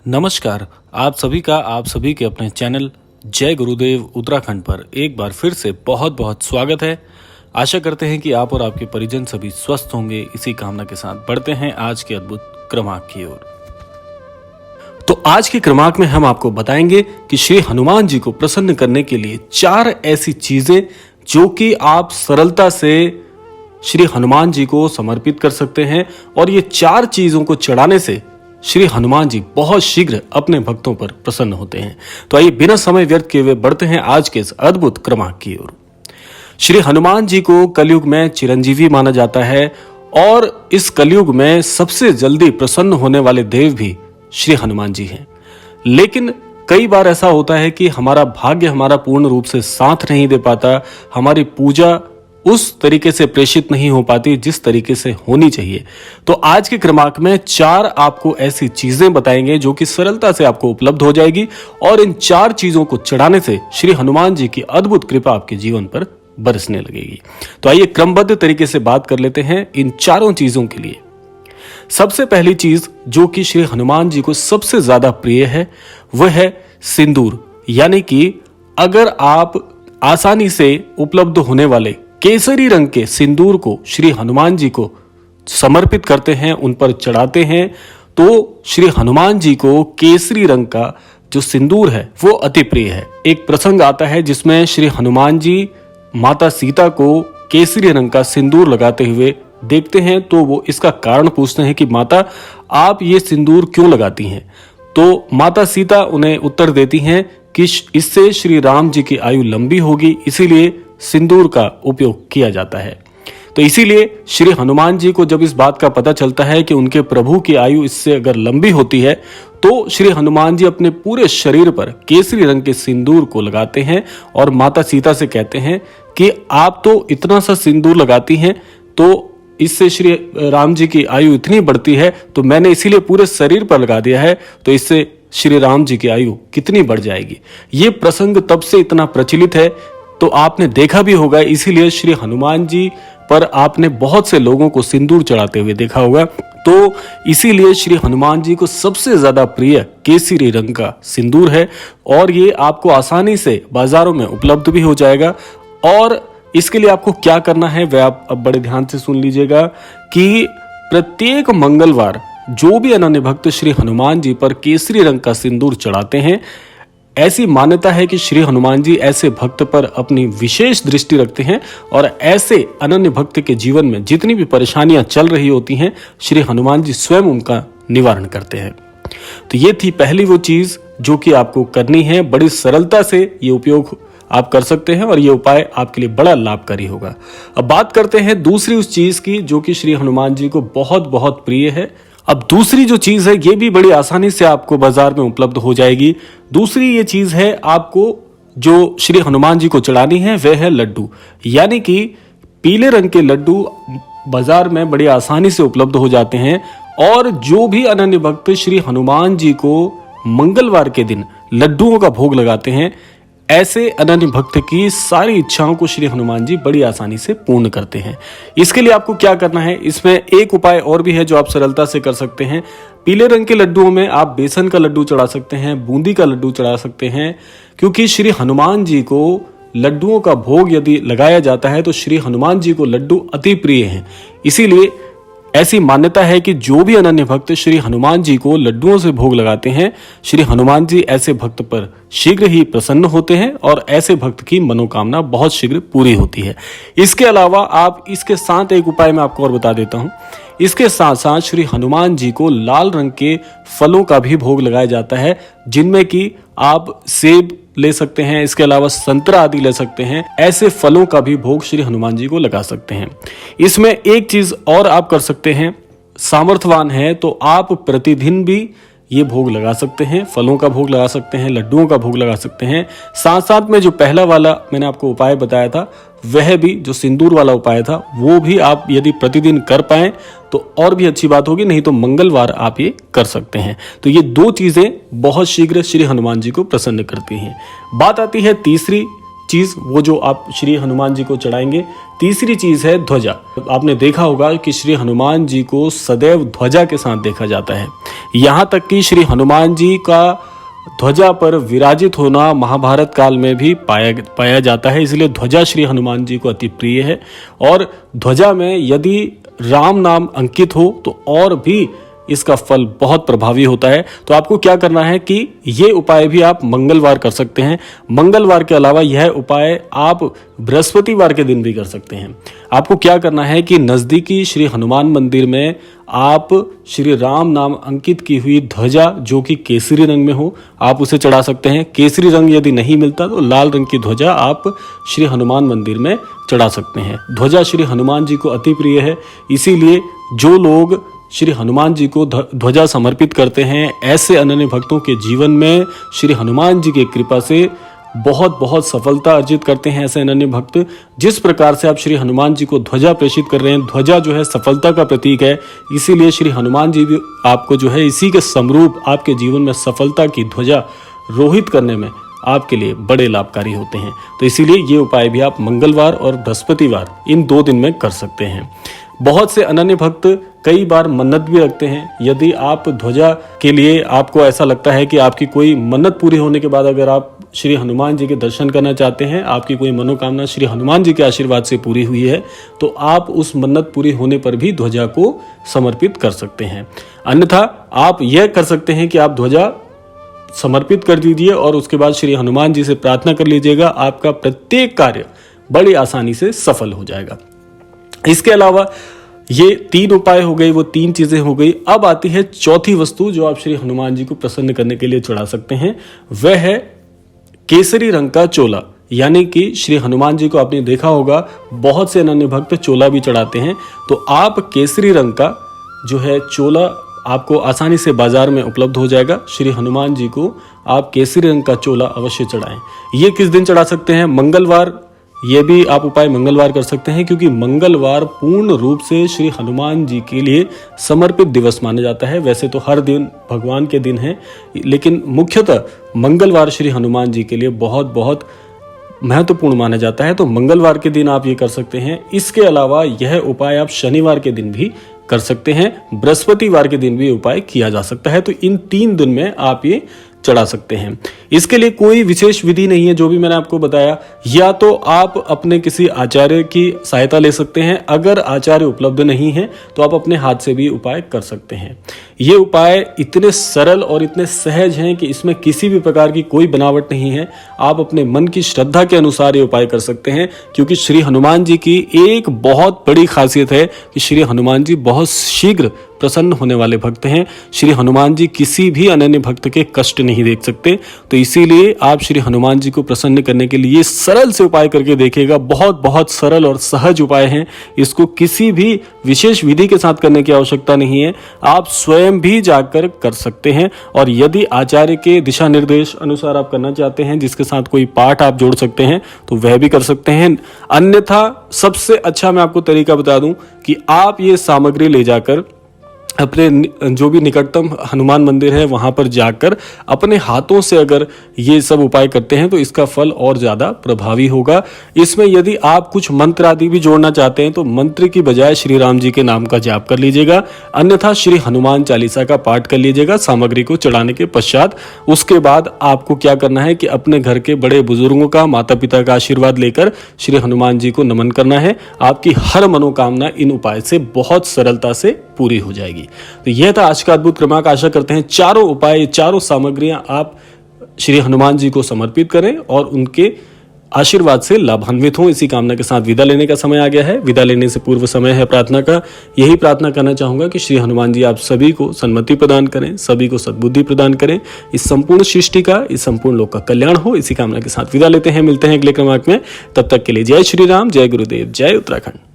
नमस्कार। आप सभी के अपने चैनल जय गुरुदेव उत्तराखंड पर एक बार फिर से बहुत बहुत स्वागत है। आशा करते हैं कि आप और आपके परिजन सभी स्वस्थ होंगे। इसी कामना के साथ बढ़ते हैं आज के अद्भुत क्रमांक की ओर। तो आज के क्रमांक में हम आपको बताएंगे कि श्री हनुमान जी को प्रसन्न करने के लिए 4 ऐसी चीजें जो कि आप सरलता से श्री हनुमान जी को समर्पित कर सकते हैं और ये 4 चीजों को चढ़ाने से श्री हनुमान जी बहुत शीघ्र अपने भक्तों पर प्रसन्न होते हैं। तो आइए बिना समय व्यर्थ किए हुए बढ़ते हैं आज के इस अद्भुत क्रमांक की ओर। श्री हनुमान जी को कलयुग में चिरंजीवी माना जाता है और इस कलयुग में सबसे जल्दी प्रसन्न होने वाले देव भी श्री हनुमान जी हैं। लेकिन कई बार ऐसा होता है कि हमारा भाग्य हमारा पूर्ण रूप से साथ नहीं दे पाता, हमारी पूजा उस तरीके से प्रेषित नहीं हो पाती जिस तरीके से होनी चाहिए। तो आज के क्रमांक में 4 आपको ऐसी चीजें बताएंगे जो कि सरलता से आपको उपलब्ध हो जाएगी और इन 4 चीजों को चढ़ाने से श्री हनुमान जी की अद्भुत कृपा आपके जीवन पर बरसने लगेगी। तो आइए क्रमबद्ध तरीके से बात कर लेते हैं इन 4 चीजों के लिए। सबसे पहली चीज जो कि श्री हनुमान जी को सबसे ज्यादा प्रिय है वह है सिंदूर। यानी कि अगर आप आसानी से उपलब्ध होने वाले केसरी रंग के सिंदूर को श्री हनुमान जी को समर्पित करते हैं, उन पर चढ़ाते हैं, तो श्री हनुमान जी को केसरी रंग का जो सिंदूर है वो अति प्रिय है। एक प्रसंग आता है जिसमें श्री हनुमान जी माता सीता को केसरी रंग का सिंदूर लगाते हुए देखते हैं, तो वो इसका कारण पूछते हैं कि माता आप ये सिंदूर क्यों लगाती हैं। तो माता सीता उन्हें उत्तर देती हैं कि इससे श्री राम जी की आयु लंबी होगी, इसीलिए सिंदूर का उपयोग किया जाता है। तो इसीलिए श्री हनुमान जी को जब इस बात का पता चलता है कि उनके प्रभु की आयु इससे अगर लंबी होती है तो श्री हनुमान जी अपने पूरे शरीर पर केसरी रंग के सिंदूर को लगाते हैं और माता सीता से कहते हैं कि आप तो इतना सा सिंदूर लगाती हैं तो इससे श्री राम जी की आयु इतनी बढ़ती है, तो मैंने इसीलिए पूरे शरीर पर लगा दिया है, तो इससे श्री राम जी की आयु कितनी बढ़ जाएगी। ये प्रसंग तब से इतना प्रचलित है, तो आपने देखा भी होगा, इसीलिए श्री हनुमान जी पर आपने बहुत से लोगों को सिंदूर चढ़ाते हुए देखा होगा। तो इसीलिए श्री हनुमान जी को सबसे ज्यादा प्रिय केसरी रंग का सिंदूर है और ये आपको आसानी से बाजारों में उपलब्ध भी हो जाएगा। और इसके लिए आपको क्या करना है वह आप अब बड़े ध्यान से सुन लीजिएगा कि प्रत्येक मंगलवार जो भी अनन्य भक्त श्री हनुमान जी पर केसरी रंग का सिंदूर चढ़ाते हैं, ऐसी मान्यता है कि श्री हनुमान जी ऐसे भक्त पर अपनी विशेष दृष्टि रखते हैं और ऐसे अनन्य भक्त के जीवन में जितनी भी परेशानियां चल रही होती हैं, श्री हनुमान जी स्वयं उनका निवारण करते हैं। तो ये थी पहली वो चीज जो कि आपको करनी है। बड़ी सरलता से ये उपयोग आप कर सकते हैं और ये उपाय आपके लिए बड़ा लाभकारी होगा। अब बात करते हैं दूसरी उस चीज की जो कि श्री हनुमान जी को बहुत बहुत प्रिय है। अब दूसरी जो चीज है ये भी बड़ी आसानी से आपको बाजार में उपलब्ध हो जाएगी। दूसरी ये चीज है आपको जो श्री हनुमान जी को चढ़ानी है वह है लड्डू। यानी कि पीले रंग के लड्डू बाजार में बड़ी आसानी से उपलब्ध हो जाते हैं और जो भी अनन्य भक्त श्री हनुमान जी को मंगलवार के दिन लड्डुओं का भोग लगाते हैं, ऐसे अनन्य भक्त की सारी इच्छाओं को श्री हनुमान जी बड़ी आसानी से पूर्ण करते हैं। इसके लिए आपको क्या करना है, इसमें एक उपाय और भी है जो आप सरलता से कर सकते हैं। पीले रंग के लड्डुओं में आप बेसन का लड्डू चढ़ा सकते हैं, बूंदी का लड्डू चढ़ा सकते हैं, क्योंकि श्री हनुमान जी को लड्डुओं का भोग यदि लगाया जाता है तो श्री हनुमान जी को लड्डू अति प्रिय हैं। इसीलिए ऐसी मान्यता है कि जो भी अनन्य भक्त श्री हनुमान जी को लड्डुओं से भोग लगाते हैं, श्री हनुमान जी ऐसे भक्त पर शीघ्र ही प्रसन्न होते हैं और ऐसे भक्त की मनोकामना बहुत शीघ्र पूरी होती है। इसके अलावा आप इसके साथ एक उपाय मैं आपको और बता देता हूं। इसके साथ साथ श्री हनुमान जी को लाल रंग के फलों का भी भोग लगाया जाता है, जिनमें कि आप सेब ले सकते हैं, इसके अलावा संतरा आदि ले सकते हैं। ऐसे फलों का भी भोग श्री हनुमान जी को लगा सकते हैं। इसमें एक चीज और आप कर सकते हैं, सामर्थ्यवान है तो आप प्रतिदिन भी ये भोग लगा सकते हैं, फलों का भोग लगा सकते हैं, लड्डुओं का भोग लगा सकते हैं। साथ साथ में जो पहला वाला मैंने आपको उपाय बताया था वह भी, जो सिंदूर वाला उपाय था, वो भी आप यदि प्रतिदिन कर पाएं तो और भी अच्छी बात होगी, नहीं तो मंगलवार आप ये कर सकते हैं। तो ये 2 चीजें बहुत शीघ्र श्री हनुमान जी को प्रसन्न करती हैं। बात आती है तीसरी चीज वो जो आप श्री हनुमान जी को चढ़ाएंगे। तीसरी चीज है ध्वजा। आपने देखा होगा कि श्री हनुमान जी को सदैव ध्वजा के साथ देखा जाता है। यहाँ तक कि श्री हनुमान जी का ध्वजा पर विराजित होना महाभारत काल में भी पाया जाता है। इसलिए ध्वजा श्री हनुमान जी को अति प्रिय है। और ध्वजा में यदि राम नाम अंकित हो तो और भी इसका फल बहुत प्रभावी होता है। तो आपको क्या करना है कि ये उपाय भी आप मंगलवार कर सकते हैं। मंगलवार के अलावा यह उपाय आप बृहस्पतिवार के दिन भी कर सकते हैं। आपको क्या करना है कि नजदीकी श्री हनुमान मंदिर में आप श्री राम नाम अंकित की हुई ध्वजा जो कि केसरी रंग में हो, आप उसे चढ़ा सकते हैं। केसरी रंग यदि नहीं मिलता तो लाल रंग की ध्वजा आप श्री हनुमान मंदिर में चढ़ा सकते हैं। ध्वजा श्री हनुमान जी को अति प्रिय है, इसीलिए जो लोग श्री हनुमान जी को ध्वजा समर्पित करते हैं, ऐसे अनन्य भक्तों के जीवन में श्री हनुमान जी की कृपा से बहुत बहुत सफलता अर्जित करते हैं। ऐसे अनन्य भक्त, जिस प्रकार से आप श्री हनुमान जी को ध्वजा प्रेषित कर रहे हैं, ध्वजा जो है सफलता का प्रतीक है, इसीलिए श्री हनुमान जी भी आपको जो है इसी के समरूप आपके जीवन में सफलता की ध्वजा रोहित करने में आपके लिए बड़े लाभकारी होते हैं। तो इसीलिए ये उपाय भी आप मंगलवार और बृहस्पतिवार इन 2 दिन में कर सकते हैं। बहुत से अनन्य भक्त कई बार मन्नत भी रखते हैं। यदि आप ध्वजा के लिए आपको ऐसा लगता है कि आपकी कोई मन्नत पूरी होने के बाद अगर आप श्री हनुमान जी के दर्शन करना चाहते हैं, आपकी कोई मनोकामना श्री हनुमान जी के आशीर्वाद से पूरी हुई है, तो आप उस मन्नत पूरी होने पर भी ध्वजा को समर्पित कर सकते हैं। अन्यथा आप यह कर सकते हैं कि आप ध्वजा समर्पित कर दीजिए और उसके बाद श्री हनुमान जी से प्रार्थना कर लीजिएगा। आपका प्रत्येक कार्य बड़ी आसानी से सफल हो जाएगा। इसके अलावा ये 3 उपाय हो गए, वो 3 चीजें हो गई। अब आती है चौथी वस्तु जो आप श्री हनुमान जी को प्रसन्न करने के लिए चढ़ा सकते हैं, वह है केसरी रंग का चोला। यानी कि श्री हनुमान जी को आपने देखा होगा बहुत से अनन्य भक्त चोला भी चढ़ाते हैं, तो आप केसरी रंग का जो है चोला आपको आसानी से बाजार में उपलब्ध हो जाएगा। श्री हनुमान जी को आप केसरी रंग का चोला अवश्य चढ़ाएं। ये किस दिन चढ़ा सकते हैं? मंगलवार। ये भी आप उपाय मंगलवार कर सकते हैं, क्योंकि मंगलवार पूर्ण रूप से श्री हनुमान जी के लिए समर्पित दिवस माना जाता है। वैसे तो हर दिन भगवान के दिन है, लेकिन मुख्यतः मंगलवार श्री हनुमान जी के लिए बहुत बहुत महत्वपूर्ण माना जाता है। तो मंगलवार के दिन आप ये कर सकते हैं। इसके अलावा यह उपाय आप शनिवार के दिन भी कर सकते हैं, बृहस्पतिवार के दिन भी उपाय किया जा सकता है। तो इन 3 दिन में आप ये चढ़ा सकते हैं। इसके लिए कोई विशेष विधि नहीं है, जो भी मैंने आपको बताया। या तो आप अपने किसी आचार्य की सहायता ले सकते हैं, अगर आचार्य उपलब्ध नहीं है तो आप अपने हाथ से भी उपाय कर सकते हैं। ये उपाय इतने सरल और इतने सहज हैं कि इसमें किसी भी प्रकार की कोई बनावट नहीं है। आप अपने मन की श्रद्धा के अनुसार ये उपाय कर सकते हैं, क्योंकि श्री हनुमान जी की एक बहुत बड़ी खासियत है कि श्री हनुमान जी बहुत शीघ्र प्रसन्न होने वाले भक्त हैं। श्री हनुमान जी किसी भी अनन्य भक्त के कष्ट नहीं देख सकते। तो इसीलिए आप श्री हनुमान जी को प्रसन्न करने के लिए सरल से उपाय करके देखिएगा। बहुत बहुत सरल और सहज उपाय हैं। इसको किसी भी विशेष विधि के साथ करने की आवश्यकता नहीं है, आप स्वयं भी जाकर कर सकते हैं। और यदि आचार्य के दिशा निर्देश अनुसार आप करना चाहते हैं, जिसके साथ कोई पाठ आप जोड़ सकते हैं, तो वह भी कर सकते हैं। अन्यथा सबसे अच्छा मैं आपको तरीका बता दूं कि आप ये सामग्री ले जाकर अपने जो भी निकटतम हनुमान मंदिर है वहां पर जाकर अपने हाथों से अगर ये सब उपाय करते हैं तो इसका फल और ज्यादा प्रभावी होगा। इसमें यदि आप कुछ मंत्र आदि भी जोड़ना चाहते हैं तो मंत्र की बजाय श्री राम जी के नाम का जाप कर लीजिएगा, अन्यथा श्री हनुमान चालीसा का पाठ कर लीजिएगा सामग्री को चढ़ाने के पश्चात। उसके बाद आपको क्या करना है कि अपने घर के बड़े बुजुर्गों का, माता पिता का आशीर्वाद लेकर श्री हनुमान जी को नमन करना है। आपकी हर मनोकामना इन उपाय से बहुत सरलता से पूरी हो जाएगी। तो यह था आज का अद्भुत क्रमांक। आशा करते हैं चारों उपाय, चारों सामग्रियां आप श्री हनुमान जी को समर्पित करें और उनके आशीर्वाद से लाभान्वित हों। इसी कामना के साथ विदा लेने का समय आ गया है। विदा लेने से पूर्व समय है प्रार्थना का। यही प्रार्थना करना चाहूंगा कि श्री हनुमान जी आप सभी को सन्मति प्रदान करें, सभी को सद्बुद्धि प्रदान करें, इस संपूर्ण सृष्टि का, इस संपूर्ण लोक का कल्याण हो। इसी कामना के साथ विदा लेते हैं। मिलते हैं अगले क्रमांक में। तब तक के लिए जय श्री राम, जय गुरुदेव, जय उत्तराखंड।